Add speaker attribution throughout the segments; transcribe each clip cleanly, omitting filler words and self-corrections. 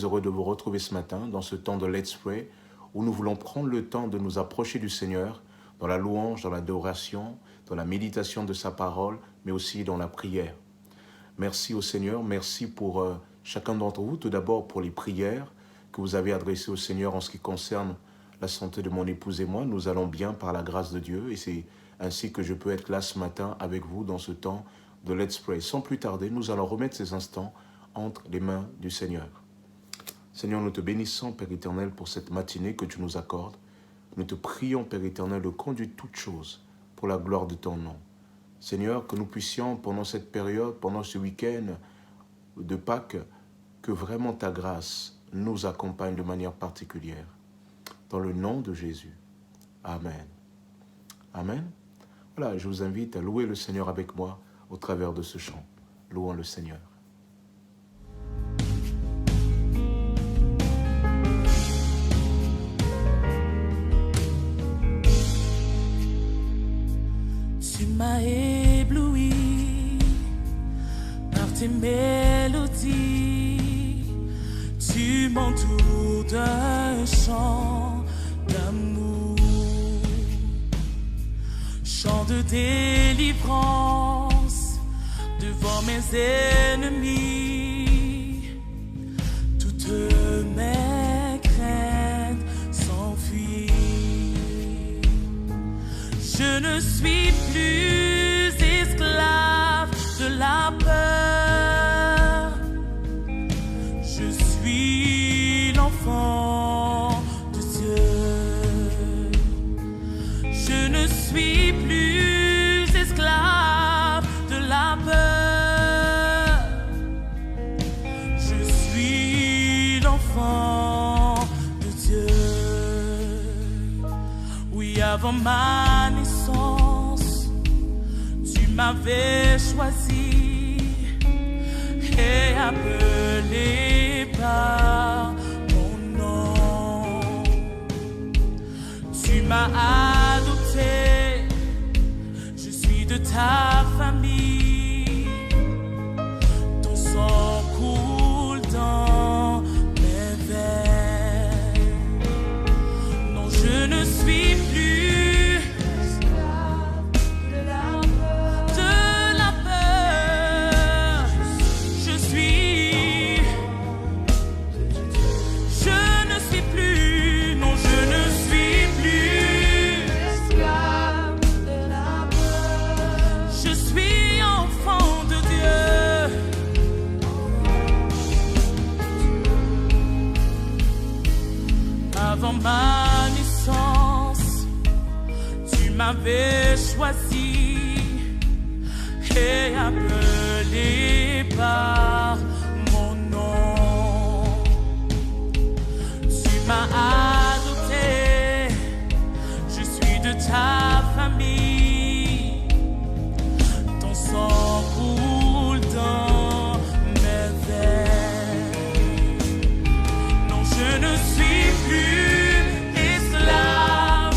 Speaker 1: heureux de vous retrouver ce matin dans ce temps de Let's Pray où nous voulons prendre le temps de nous approcher du Seigneur dans la louange, dans l'adoration, dans la méditation de sa parole, mais aussi dans la prière. Merci au Seigneur, merci pour chacun d'entre vous, tout d'abord pour les prières que vous avez adressées au Seigneur en ce qui concerne la santé de mon épouse et moi. Nous allons bien par la grâce de Dieu et c'est ainsi que je peux être là ce matin avec vous dans ce temps de Let's Pray. Sans plus tarder, nous allons remettre ces instants entre les mains du Seigneur. Seigneur, nous te bénissons, Père éternel, pour cette matinée que tu nous accordes. Nous te prions, Père éternel, de conduire toutes choses pour la gloire de ton nom. Seigneur, que nous puissions, pendant cette période, pendant ce week-end de Pâques, que vraiment ta grâce nous accompagne de manière particulière. Dans le nom de Jésus. Amen. Amen. Voilà, je vous invite à louer le Seigneur avec moi au travers de ce chant. Louons le Seigneur.
Speaker 2: Tu m'as ébloui par tes mélodies, tu m'entoures d'un chant d'amour, chant de délivrance devant mes ennemis. Toutes mes craintes s'enfuient. Je ne suis plus esclave de la peur. Je suis l'enfant de Dieu. Je ne suis plus esclave de la peur. Je suis l'enfant de Dieu. Oui, avant ma naissance, tu m'avais choisi et appelé par mon nom. Tu m'as adopté, je suis de ta famille. Ton sang coule dans mes veines. Non, je ne suis plus avant ma naissance, tu m'avais choisi et appelé par mon nom. Tu m'as adopté, je suis de ta famille. Ton sang coule dans mes veines. Non, je ne suis plus esclave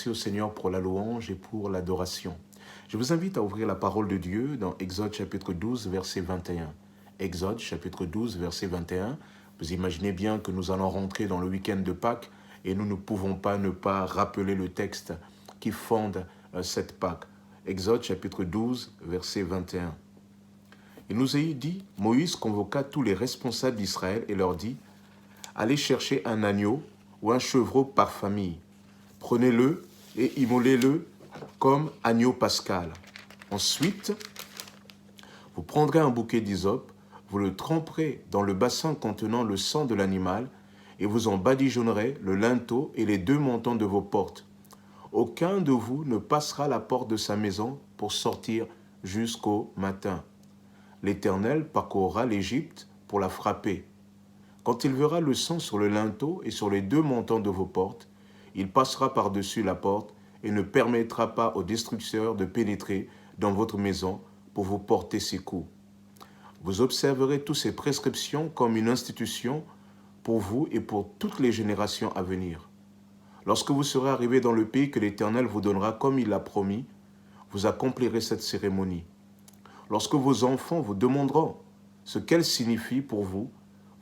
Speaker 1: merci au Seigneur pour la louange et pour l'adoration. Je vous invite à ouvrir la parole de Dieu dans Exode chapitre 12, verset 21. Exode chapitre 12, verset 21. Vous imaginez bien que nous allons rentrer dans le week-end de Pâques et nous ne pouvons pas ne pas rappeler le texte qui fonde cette Pâques. Exode chapitre 12, verset 21. Il nous est dit, Moïse convoqua tous les responsables d'Israël et leur dit, allez chercher un agneau ou un chevreau par famille. Prenez-le et immolez-le comme agneau pascal. Ensuite, vous prendrez un bouquet d'hysope, vous le tremperez dans le bassin contenant le sang de l'animal et vous en badigeonnerez le linteau et les 2 montants de vos portes. Aucun de vous ne passera la porte de sa maison pour sortir jusqu'au matin. L'Éternel parcourra l'Égypte pour la frapper. Quand il verra le sang sur le linteau et sur les 2 montants de vos portes, il passera par-dessus la porte et ne permettra pas au destructeur de pénétrer dans votre maison pour vous porter ses coups. Vous observerez toutes ces prescriptions comme une institution pour vous et pour toutes les générations à venir. Lorsque vous serez arrivés dans le pays que l'Éternel vous donnera comme il l'a promis, vous accomplirez cette cérémonie. Lorsque vos enfants vous demanderont ce qu'elle signifie pour vous,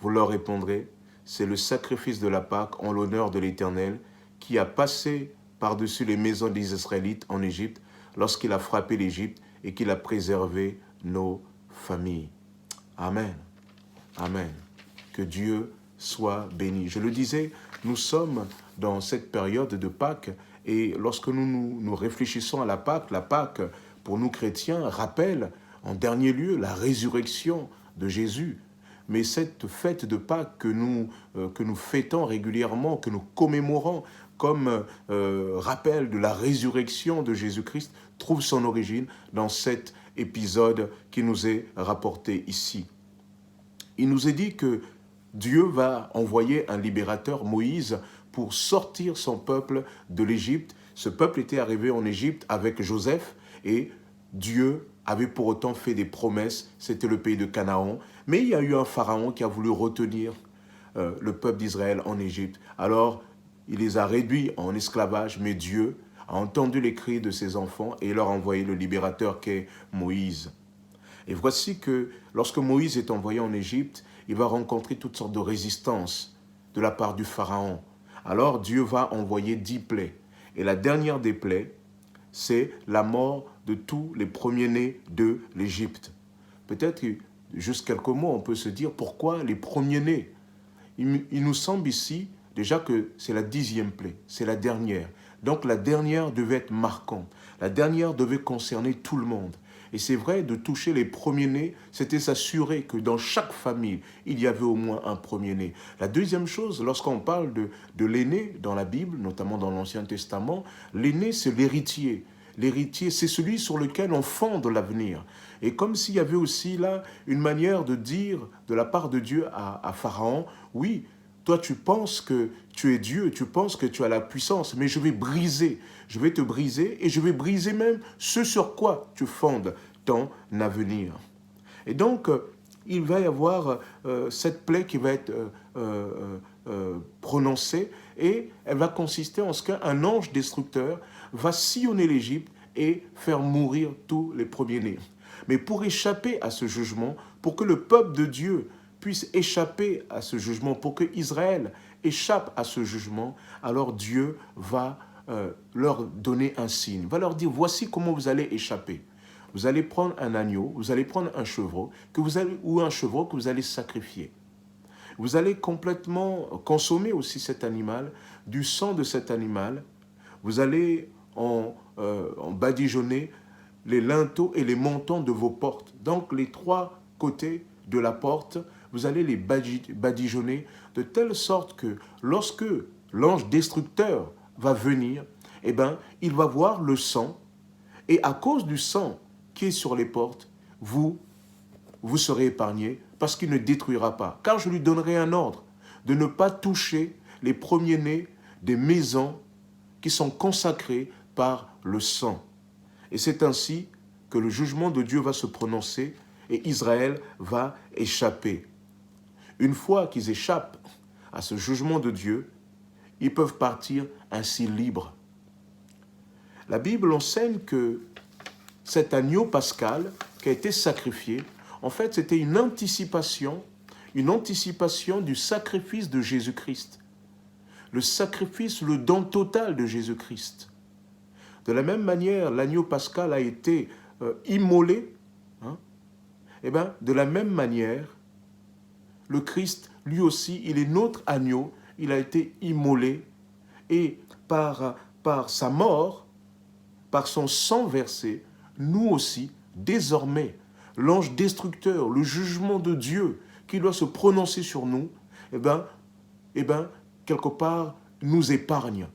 Speaker 1: vous leur répondrez, c'est le sacrifice de la Pâque en l'honneur de l'Éternel qui a passé par-dessus les maisons des Israélites en Égypte lorsqu'il a frappé l'Égypte et qu'il a préservé nos familles. Amen. Amen. Que Dieu soit béni. Je le disais, nous sommes dans cette période de Pâques et lorsque nous réfléchissons à la Pâque, pour nous chrétiens, rappelle en dernier lieu la résurrection de Jésus. Mais cette fête de Pâques que nous fêtons régulièrement, que nous commémorons comme rappel de la résurrection de Jésus-Christ, trouve son origine dans cet épisode qui nous est rapporté ici. Il nous est dit que Dieu va envoyer un libérateur, Moïse, pour sortir son peuple de l'Égypte. Ce peuple était arrivé en Égypte avec Joseph et Dieu avait pour autant fait des promesses, c'était le pays de Canaan. Mais il y a eu un pharaon qui a voulu retenir le peuple d'Israël en Égypte. Alors, il les a réduits en esclavage, mais Dieu a entendu les cris de ses enfants et leur a envoyé le libérateur qu'est Moïse. Et voici que lorsque Moïse est envoyé en Égypte, il va rencontrer toutes sortes de résistances de la part du pharaon. Alors Dieu va envoyer 10 plaies. Et la dernière des plaies, c'est la mort de tous les premiers-nés de l'Égypte. Peut-être, juste quelques mots, on peut se dire pourquoi les premiers-nés. Il nous semble ici déjà que c'est la 10e plaie, c'est la dernière. Donc la dernière devait être marquante. La dernière devait concerner tout le monde. Et c'est vrai, de toucher les premiers-nés, c'était s'assurer que dans chaque famille, il y avait au moins un premier-né. La deuxième chose, lorsqu'on parle de l'aîné dans la Bible, notamment dans l'Ancien Testament, l'aîné, c'est l'héritier. L'héritier, c'est celui sur lequel on fonde l'avenir. Et comme s'il y avait aussi là une manière de dire de la part de Dieu à Pharaon, oui, toi tu penses que tu es Dieu, tu penses que tu as la puissance, mais je vais te briser et je vais briser même ce sur quoi tu fondes ton avenir. Et donc, il va y avoir cette plaie qui va être prononcée et elle va consister en ce qu'un ange destructeur va sillonner l'Égypte et faire mourir tous les premiers-nés. Mais pour échapper à ce jugement, pour que le peuple de Dieu puisse échapper à ce jugement, pour que Israël échappe à ce jugement, alors Dieu va leur donner un signe, va leur dire, voici comment vous allez échapper. Vous allez prendre un agneau, vous allez prendre un chevreau, ou un chevreau que vous allez sacrifier. Vous allez complètement consommer aussi cet animal, du sang de cet animal. Vous allez en badigeonner les linteaux et les montants de vos portes. Donc les 3 côtés de la porte, vous allez les badigeonner de telle sorte que lorsque l'ange destructeur va venir, eh ben, il va voir le sang et à cause du sang qui est sur les portes, vous serez épargnés parce qu'il ne détruira pas. Car je lui donnerai un ordre de ne pas toucher les premiers-nés des maisons qui sont consacrées par le sang. Et c'est ainsi que le jugement de Dieu va se prononcer et Israël va échapper. Une fois qu'ils échappent à ce jugement de Dieu, ils peuvent partir ainsi libres. La Bible enseigne que cet agneau pascal qui a été sacrifié, en fait, c'était une anticipation du sacrifice de Jésus-Christ. Le sacrifice, le don total de Jésus-Christ. De la même manière, l'agneau pascal a été immolé. Et bien, de la même manière, le Christ, lui aussi, il est notre agneau. Il a été immolé. Et par sa mort, par son sang versé, nous aussi, désormais, l'ange destructeur, le jugement de Dieu qui doit se prononcer sur nous, eh bien, quelque part, nous épargne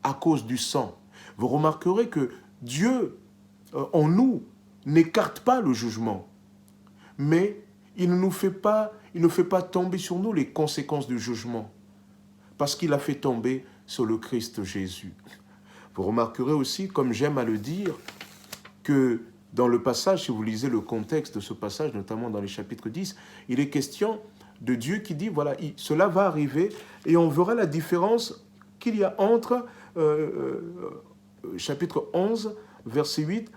Speaker 1: à cause du sang. Vous remarquerez que Dieu, en nous, n'écarte pas le jugement, mais il ne fait pas tomber sur nous les conséquences du jugement, parce qu'il a fait tomber sur le Christ Jésus. Vous remarquerez aussi, comme j'aime à le dire, que dans le passage, si vous lisez le contexte de ce passage, notamment dans les chapitres 10, il est question de Dieu qui dit, voilà, cela va arriver, et on verra la différence qu'il y a entre chapitre 11, verset 8,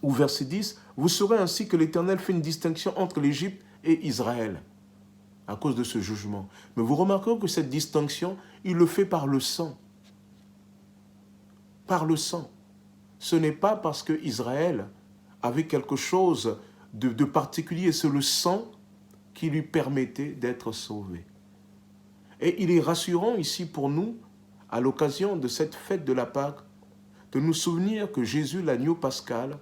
Speaker 1: ou verset 10, vous saurez ainsi que l'Éternel fait une distinction entre l'Égypte et Israël, à cause de ce jugement. Mais vous remarquerez que cette distinction, il le fait par le sang. Par le sang. Ce n'est pas parce que Israël avait quelque chose de particulier, c'est le sang qui lui permettait d'être sauvé. Et il est rassurant ici pour nous, à l'occasion de cette fête de la Pâque, de nous souvenir que Jésus, l'agneau pascal,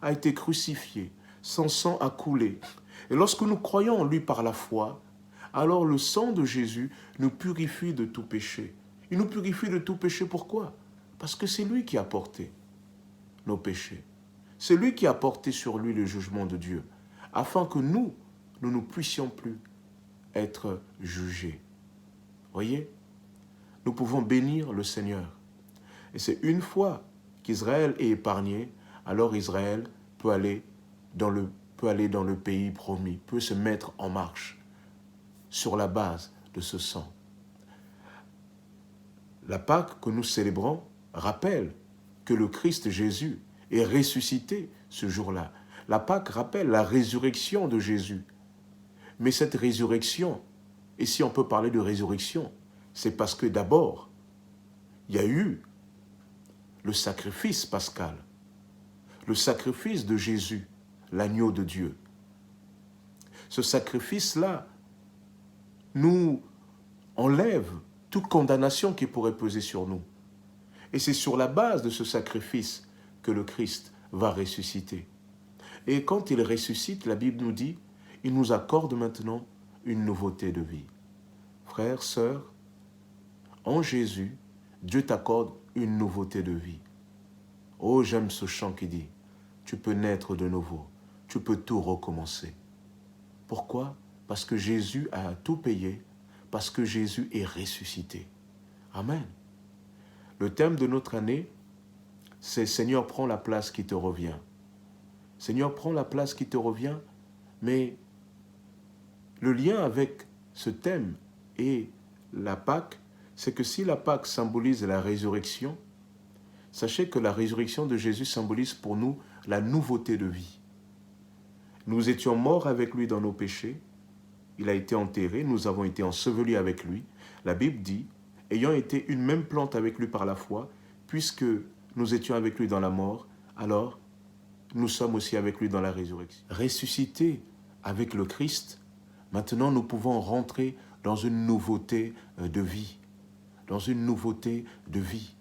Speaker 1: a été crucifié, son sang a coulé. Et lorsque nous croyons en lui par la foi, alors le sang de Jésus nous purifie de tout péché. Il nous purifie de tout péché, pourquoi ? Parce que c'est lui qui a porté nos péchés. C'est lui qui a porté sur lui le jugement de Dieu, afin que nous ne puissions plus être jugés. Voyez ? Nous pouvons bénir le Seigneur. Et c'est une fois qu'Israël est épargné, alors Israël peut aller dans le pays promis, peut se mettre en marche sur la base de ce sang. La Pâque que nous célébrons rappelle que le Christ Jésus est ressuscité ce jour-là. La Pâque rappelle la résurrection de Jésus. Mais cette résurrection, et si on peut parler de résurrection, c'est parce que d'abord, il y a eu le sacrifice pascal, le sacrifice de Jésus, l'agneau de Dieu. Ce sacrifice-là nous enlève toute condamnation qui pourrait peser sur nous. Et c'est sur la base de ce sacrifice que le Christ va ressusciter. Et quand il ressuscite, la Bible nous dit, il nous accorde maintenant une nouveauté de vie. Frères, sœurs, en Jésus, Dieu t'accorde une nouveauté de vie. Oh, j'aime ce chant qui dit, tu peux naître de nouveau, tu peux tout recommencer. Pourquoi ? Parce que Jésus a tout payé, parce que Jésus est ressuscité. Amen. Le thème de notre année, c'est « Seigneur, prends la place qui te revient ». Seigneur, prends la place qui te revient, mais le lien avec ce thème et la Pâque, c'est que si la Pâque symbolise la résurrection, sachez que la résurrection de Jésus symbolise pour nous la nouveauté de vie. Nous étions morts avec lui dans nos péchés, il a été enterré, nous avons été ensevelis avec lui. La Bible dit, ayant été une même plante avec lui par la foi, puisque nous étions avec lui dans la mort, alors nous sommes aussi avec lui dans la résurrection. Ressuscités avec le Christ, maintenant nous pouvons rentrer dans une nouveauté de vie. Dans une nouveauté de vie.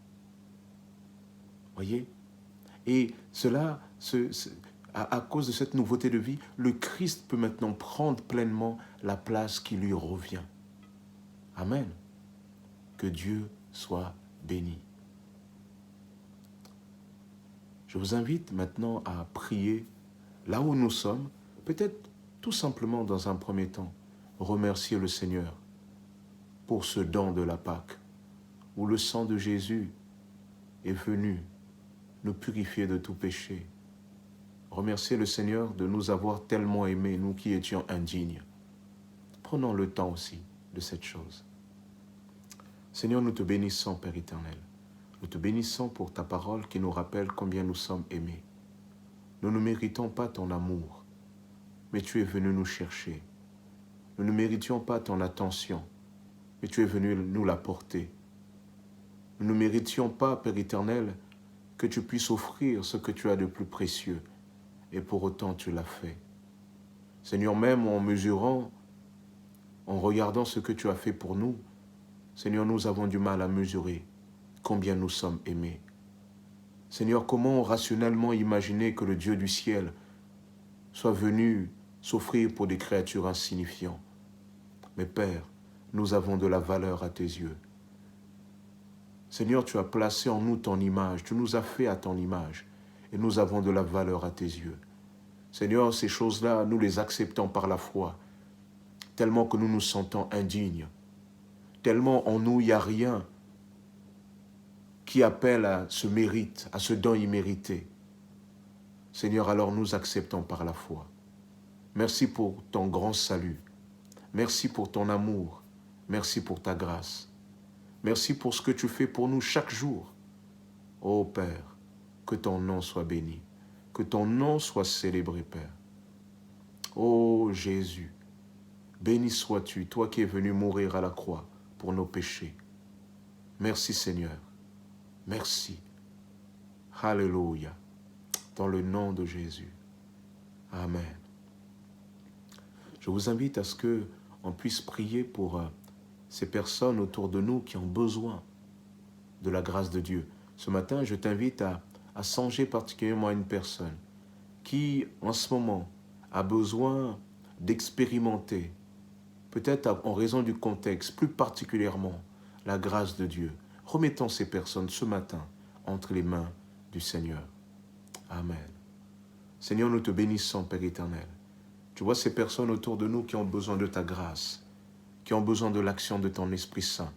Speaker 1: Voyez ? Et cela, à cause de cette nouveauté de vie, le Christ peut maintenant prendre pleinement la place qui lui revient. Amen. Que Dieu soit béni. Je vous invite maintenant à prier là où nous sommes, peut-être tout simplement dans un premier temps, remercier le Seigneur pour ce don de la Pâque, où le sang de Jésus est venu nous purifier de tout péché. Remercier le Seigneur de nous avoir tellement aimés, nous qui étions indignes. Prenons le temps aussi de cette chose. Seigneur, nous te bénissons, Père éternel. Nous te bénissons pour ta parole qui nous rappelle combien nous sommes aimés. Nous ne méritons pas ton amour, mais tu es venu nous chercher. Nous ne méritions pas ton attention, mais tu es venu nous l'apporter. Nous ne méritions pas, Père éternel, que tu puisses offrir ce que tu as de plus précieux, et pour autant tu l'as fait. Seigneur, même en mesurant, en regardant ce que tu as fait pour nous, Seigneur, nous avons du mal à mesurer combien nous sommes aimés. Seigneur, comment rationnellement imaginer que le Dieu du ciel soit venu s'offrir pour des créatures insignifiantes? Mais Père, nous avons de la valeur à tes yeux. Seigneur, tu as placé en nous ton image, tu nous as fait à ton image, et nous avons de la valeur à tes yeux. Seigneur, ces choses-là, nous les acceptons par la foi, tellement que nous nous sentons indignes, tellement en nous il n'y a rien qui appelle à ce mérite, à ce don immérité. Seigneur, alors nous acceptons par la foi. Merci pour ton grand salut. Merci pour ton amour. Merci pour ta grâce. Merci pour ce que tu fais pour nous chaque jour. Ô Père, que ton nom soit béni. Que ton nom soit célébré, Père. Ô Jésus, béni sois-tu, toi qui es venu mourir à la croix pour nos péchés. Merci Seigneur. Merci. Alléluia. Dans le nom de Jésus. Amen. Je vous invite à ce qu'on puisse prier pour ces personnes autour de nous qui ont besoin de la grâce de Dieu. Ce matin, je t'invite à songer particulièrement à une personne qui, en ce moment, a besoin d'expérimenter, peut-être en raison du contexte, plus particulièrement, la grâce de Dieu. Remettons ces personnes ce matin entre les mains du Seigneur. Amen. Seigneur, nous te bénissons, Père éternel. Tu vois ces personnes autour de nous qui ont besoin de ta grâce, qui ont besoin de l'action de ton Esprit Saint,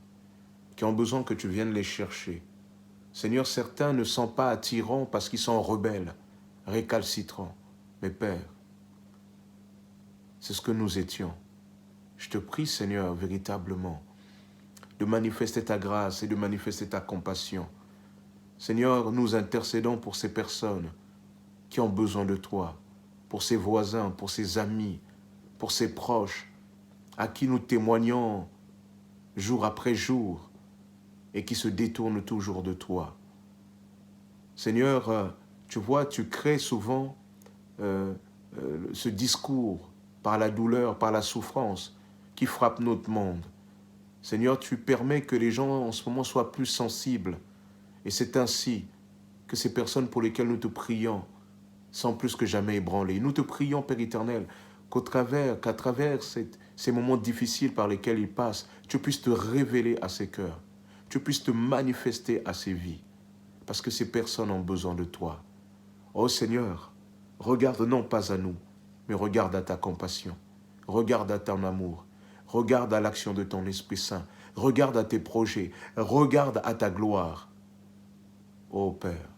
Speaker 1: qui ont besoin que tu viennes les chercher. Seigneur, certains ne sont pas attirants parce qu'ils sont rebelles, récalcitrants. Mais Père, c'est ce que nous étions. Je te prie, Seigneur, véritablement, de manifester ta grâce et de manifester ta compassion. Seigneur, nous intercédons pour ces personnes qui ont besoin de toi, pour ses voisins, pour ses amis, pour ses proches, à qui nous témoignons jour après jour et qui se détournent toujours de toi. Seigneur, tu vois, tu crées souvent ce discours par la douleur, par la souffrance qui frappe notre monde. Seigneur, tu permets que les gens en ce moment soient plus sensibles. Et c'est ainsi que ces personnes pour lesquelles nous te prions sont plus que jamais ébranlées. Nous te prions, Père éternel, qu'à travers ces moments difficiles par lesquels ils passent, tu puisses te révéler à ces cœurs, tu puisses te manifester à ces vies, parce que ces personnes ont besoin de toi. Oh Seigneur, regarde non pas à nous, mais regarde à ta compassion, regarde à ton amour, regarde à l'action de ton Esprit Saint, regarde à tes projets, regarde à ta gloire. Oh Père,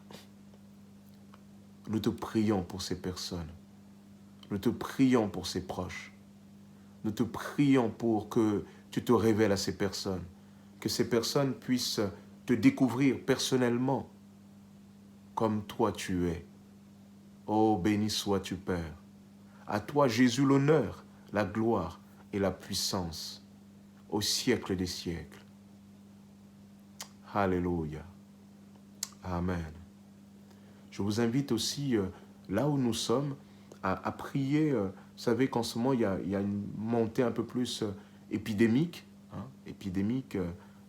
Speaker 1: nous te prions pour ces personnes, nous te prions pour ces proches, nous te prions pour que tu te révèles à ces personnes, que ces personnes puissent te découvrir personnellement comme toi tu es. Oh, béni sois-tu, Père. À toi, Jésus, l'honneur, la gloire et la puissance au siècle des siècles. Alléluia. Amen. Je vous invite aussi, là où nous sommes, à prier. Vous savez qu'en ce moment, il y a une montée un peu plus épidémique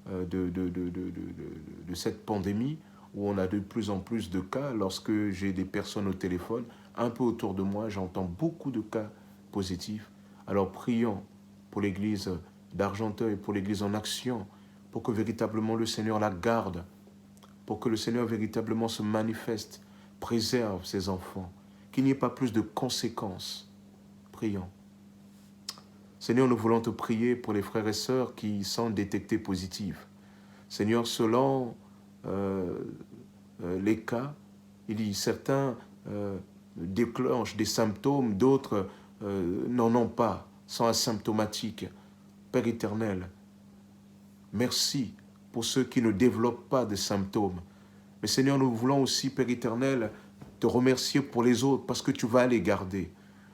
Speaker 1: de cette pandémie, où on a de plus en plus de cas. Lorsque j'ai des personnes au téléphone, un peu autour de moi, j'entends beaucoup de cas positifs. Alors prions pour l'église d'Argenteuil, pour l'église en action, pour que véritablement le Seigneur la garde, pour que le Seigneur véritablement se manifeste, préserve ses enfants, qu'il n'y ait pas plus de conséquences. Prions. Seigneur, nous voulons te prier pour les frères et sœurs qui sont détectés positifs. Seigneur, selon les cas, certains déclenchent des symptômes, d'autres n'en ont pas, sont asymptomatiques. Père éternel, merci pour ceux qui ne développent pas de symptômes. Mais Seigneur, nous voulons aussi, Père éternel, te remercier pour les autres parce que tu vas les garder.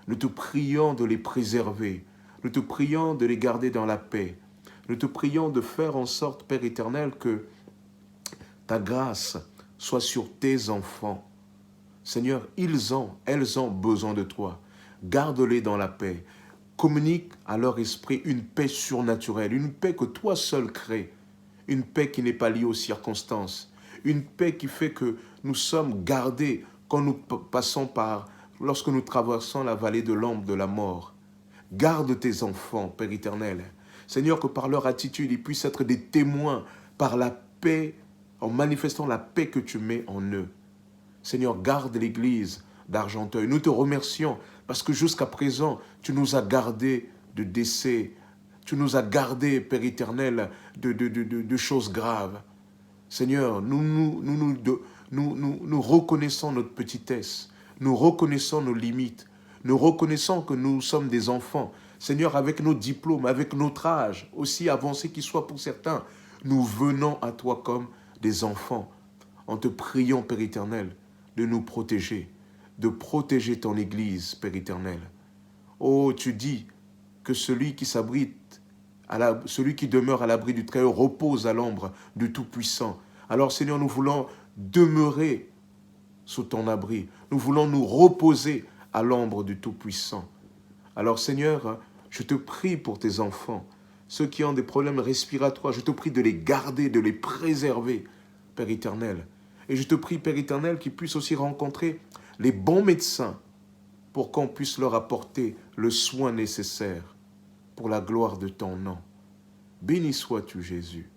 Speaker 1: Nous te prions de les préserver. Nous te prions de les garder dans la paix. Nous te prions de faire en sorte, Père éternel, que ta grâce soit sur tes enfants. Seigneur, elles ont besoin de toi. Garde-les dans la paix. Communique à leur esprit une paix surnaturelle, une paix que toi seul crées, une paix qui n'est pas liée aux circonstances, une paix qui fait que nous sommes gardés quand nous passons lorsque nous traversons la vallée de l'ombre de la mort. Garde tes enfants, Père éternel. Seigneur, que par leur attitude, ils puissent être des témoins par la paix, en manifestant la paix que tu mets en eux. Seigneur, garde l'Église d'Argenteuil. Nous te remercions parce que jusqu'à présent, tu nous as gardés de décès. Tu nous as gardés, Père éternel, de choses graves. Seigneur, nous reconnaissons notre petitesse. Nous reconnaissons nos limites. Nous reconnaissons que nous sommes des enfants. Seigneur, avec nos diplômes, avec notre âge, aussi avancé qu'il soit pour certains, nous venons à toi comme des enfants. En te priant, Père éternel, de nous protéger, de protéger ton Église, Père éternel. Oh, tu dis que celui qui demeure à l'abri du Très-Haut repose à l'ombre du Tout-Puissant. Alors, Seigneur, nous voulons demeurer sous ton abri. Nous voulons nous reposer à l'ombre du Tout-Puissant. Alors, Seigneur, je te prie pour tes enfants, ceux qui ont des problèmes respiratoires, je te prie de les garder, de les préserver, Père éternel. Et je te prie, Père éternel, qu'ils puissent aussi rencontrer les bons médecins pour qu'on puisse leur apporter le soin nécessaire pour la gloire de ton nom. Béni sois-tu, Jésus.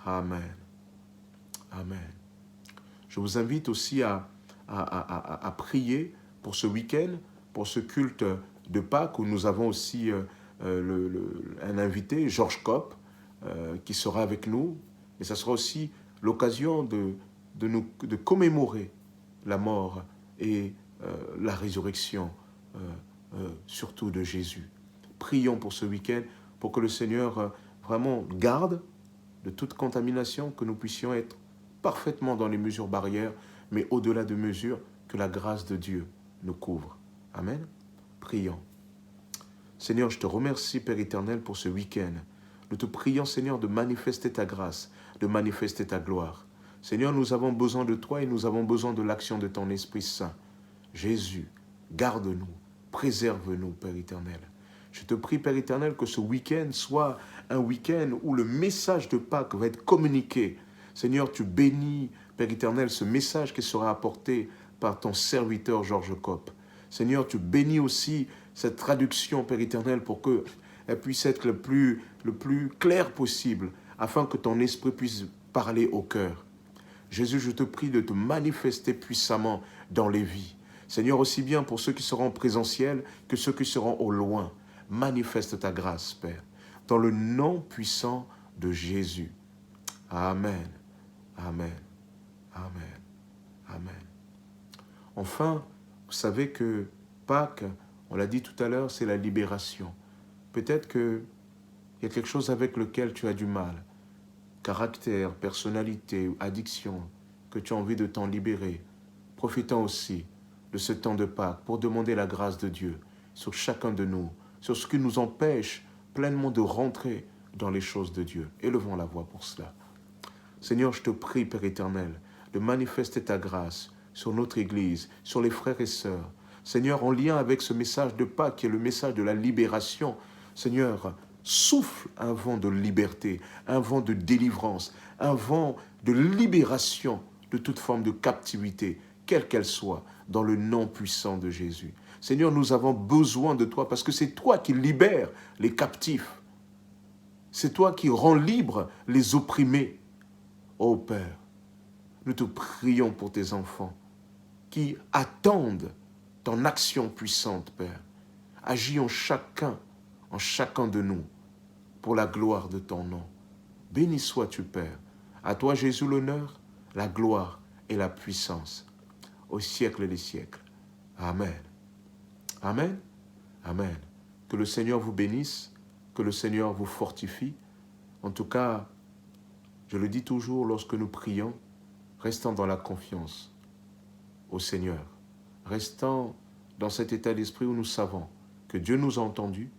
Speaker 1: Amen. Amen. Je vous invite aussi à prier pour ce week-end, pour ce culte de Pâques, où nous avons aussi un invité, Georges Kopp, qui sera avec nous. Et ça sera aussi l'occasion de commémorer la mort et la résurrection, surtout de Jésus. Prions pour ce week-end, pour que le Seigneur vraiment garde de toute contamination, que nous puissions être parfaitement dans les mesures barrières, mais au-delà de mesures, que la grâce de Dieu nous couvre. Amen. Prions. Seigneur, je te remercie, Père éternel, pour ce week-end. Nous te prions, Seigneur, de manifester ta grâce, de manifester ta gloire. Seigneur, nous avons besoin de toi et nous avons besoin de l'action de ton Esprit Saint. Jésus, garde-nous, préserve-nous, Père éternel. Je te prie, Père éternel, que ce week-end soit un week-end où le message de Pâques va être communiqué. Seigneur, tu bénis, Père éternel, ce message qui sera apporté par ton serviteur Georges Kopp. Seigneur, tu bénis aussi cette traduction, Père éternel, pour qu'elle puisse être le plus clair possible, afin que ton esprit puisse parler au cœur. Jésus, je te prie de te manifester puissamment dans les vies. Seigneur, aussi bien pour ceux qui seront présentiels que ceux qui seront au loin. Manifeste ta grâce, Père, dans le nom puissant de Jésus. Amen. Amen. Amen. Amen. Enfin, vous savez que Pâques, on l'a dit tout à l'heure, c'est la libération. Peut-être qu'il y a quelque chose avec lequel tu as du mal. Caractère, personnalité, addiction, que tu as envie de t'en libérer. Profitons aussi de ce temps de Pâques pour demander la grâce de Dieu sur chacun de nous, sur ce qui nous empêche pleinement de rentrer dans les choses de Dieu. Élevons la voix pour cela. Seigneur, je te prie, Père éternel, de manifester ta grâce sur notre Église, sur les frères et sœurs. Seigneur, en lien avec ce message de Pâques, qui est le message de la libération, Seigneur, souffle un vent de liberté, un vent de délivrance, un vent de libération de toute forme de captivité, quelle qu'elle soit, dans le nom puissant de Jésus. Seigneur, nous avons besoin de toi parce que c'est toi qui libères les captifs. C'est toi qui rends libres les opprimés. Ô Père, nous te prions pour tes enfants qui attendent ton action puissante, Père. Agis en chacun de nous, pour la gloire de ton nom. Béni sois-tu, Père. À toi, Jésus, l'honneur, la gloire et la puissance, au siècle des siècles. Amen. Amen. Amen. Que le Seigneur vous bénisse, que le Seigneur vous fortifie. En tout cas, Je le dis toujours lorsque nous prions, restons dans la confiance au Seigneur. Restons dans cet état d'esprit où nous savons que Dieu nous a entendus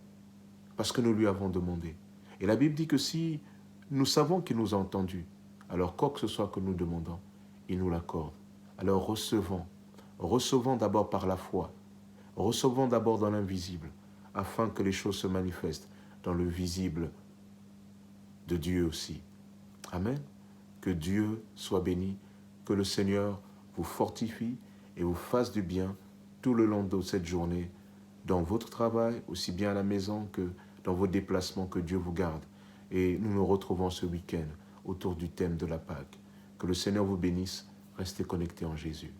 Speaker 1: parce que nous lui avons demandé. Et la Bible dit que si nous savons qu'il nous a entendus, alors quoi que ce soit que nous demandons, il nous l'accorde. Alors recevons d'abord par la foi, recevons d'abord dans l'invisible, afin que les choses se manifestent dans le visible de Dieu aussi. Amen. Que Dieu soit béni, que le Seigneur vous fortifie et vous fasse du bien tout le long de cette journée, dans votre travail, aussi bien à la maison que dans vos déplacements, que Dieu vous garde. Et nous nous retrouvons ce week-end autour du thème de la Pâque. Que le Seigneur vous bénisse, restez connectés en Jésus.